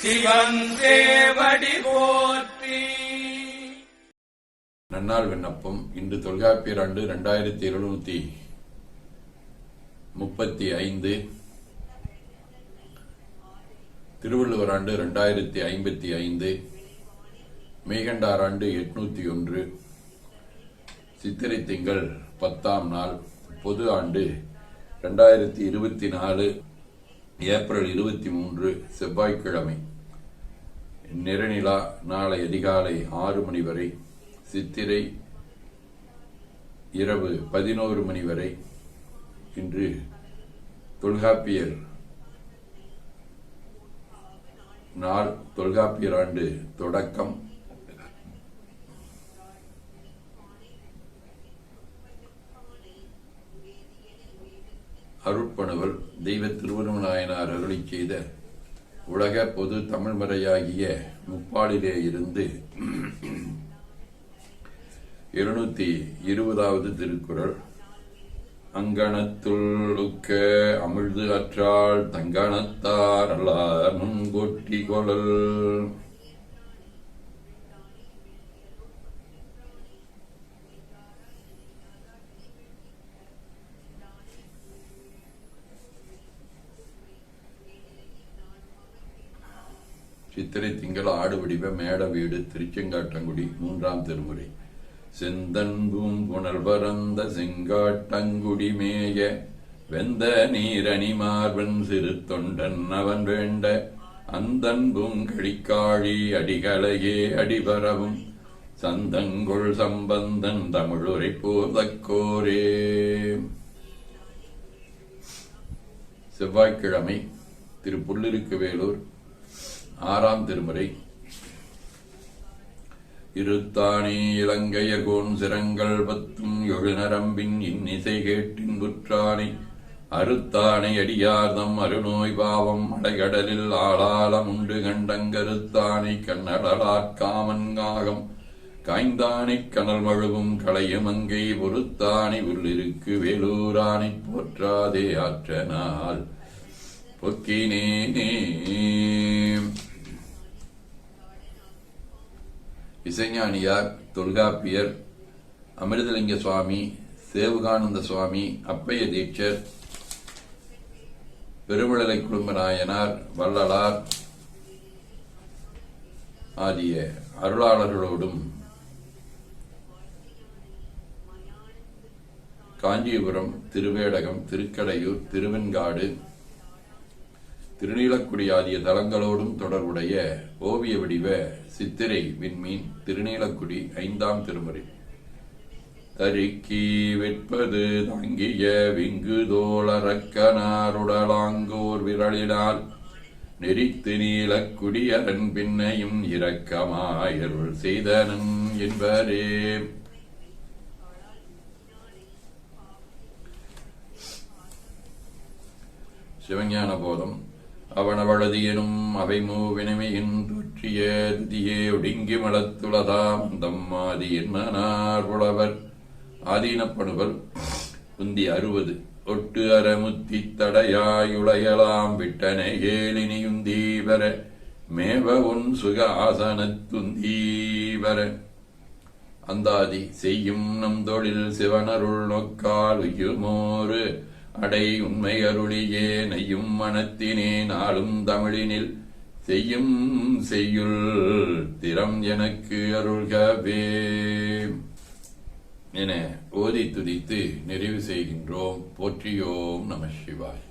சிவன் சேவடி போற்றி. நன்னாள் விண்ணப்பம். இன்று தொல்காப்பியர் ஆண்டு 2735, திருவள்ளுவர் ஆண்டு 2055, மெய்கண்டார் ஆண்டு 801, சித்திரை திங்கள் 10ஆம் நாள், பொது ஆண்டு 2024, ஏப்ரல் 23, செவ்வாய்க்கிழமை. நிறநிலா நாளை அதிகாலை 6 மணி வரை, சித்திரை இரவு 11 மணி வரை. இன்று தொல்காப்பியர் நாள், தொல்காப்பியர் ஆண்டு தொடக்கம். அருட்பணுவல் தெய்வ திருவருமநாயனார் அருளி செய்த உலக பொது தமிழ்மறையாகிய முப்பாலிலே இருந்து 720வது திருக்குறள். அங்கணத்துள்ளுக்க அமிழ்து அற்றால் தங்கணத்தார் அல்லார் முன்கொட்டி கொளல். சித்திரை திங்கள் ஆடு வடிவ மேட வீடு, திருச்செங்காட்டங்குடி, 3ஆம் திருமுறை. செந்தன்பும் புனல் பரந்த செங்காட்டங்குடி மேய வெந்த நீரணி மார்பன் சிறு தொண்டன் அவன் வேண்ட அந்தன்பும் கழிக்காழி அடிகளையே அடிபரவும் சந்தங்கொள் சம்பந்தன் தமிழுரை போதக்கோரே. செவ்வாய்க்கிழமை. திரு புல்லிருக்கு வேலூர், 6ஆம் திருமுறை. இருத்தானே இலங்கையர்கோன் சிரங்கள் 10 எழுநரம்பின் இன்னிசை கேட்டின் புற்றானை அறுத்தானை அடியார்தம் அருநோய் பாவம் அடைகடலில் ஆளாலம் உண்டு கண்டங்கருத்தானை கண்ணடலாக்காமன்காகம் காய்ந்தானை கனல் மழுவும் களையுமங்கை பொறுத்தானை உள்ளிருக்கு வேலூரானை போற்றாதே ஆற்றனால் பொக்கினேனே. இசைஞானியார், தொல்காப்பியர், அமிர்தலிங்க சுவாமி, சேவுகானந்த சுவாமி, அப்பைய தீட்சர், பெருமிழலை குடும்ப நாயனார், வள்ளலார் ஆகிய அருளாளர்களோடும் காஞ்சிபுரம், திருவேடகம், திருக்கடையூர், திருவெண்காடு, திருநீலக்குடி ஆகிய தலங்களோடும் தொடர்புடைய ஓவிய வடிவ சித்திரை விண்மீன், திருநீலக்குடி, 5ஆம் திருமுறை. தருக்கி வெற்பது தாங்கிய விங்கு தோளரக்கனாருடலாங்கோர் விரலினால் நெறித்து நீலக்குடி அரண் பின்னையும் இரக்கமாயருள் செய்தனன் என்பரே. சிவஞான போதம். அவனவளது எனும் அவை மூவினமையின் தொற்றிய துதியே ஒடுங்கி மலத்துளதாம் தம்மாதி என்மனார் புலவர். ஆதீனப்பணுவல். உந்தி 60. ஒட்டு அறமுத்தி தடையாயுளையலாம் விட்டன ஏலினியுந்தீவர மேவ உன் சுக ஆசனத்துந்தீவர. அந்தாதி. செய்யும் நம் தொழில் சிவனருள் நோக்கால் உயுமோரு அடை உண்மை அருளியே நெய்யும் மனத்தினே நாளும் தமிழினில் செய்யும் செய்யுள் திறம் எனக்கு அருள்கவே என ஓதி துதித்து நிறைவு செய்கின்றோம். போற்றியோம் நம சிவாய்.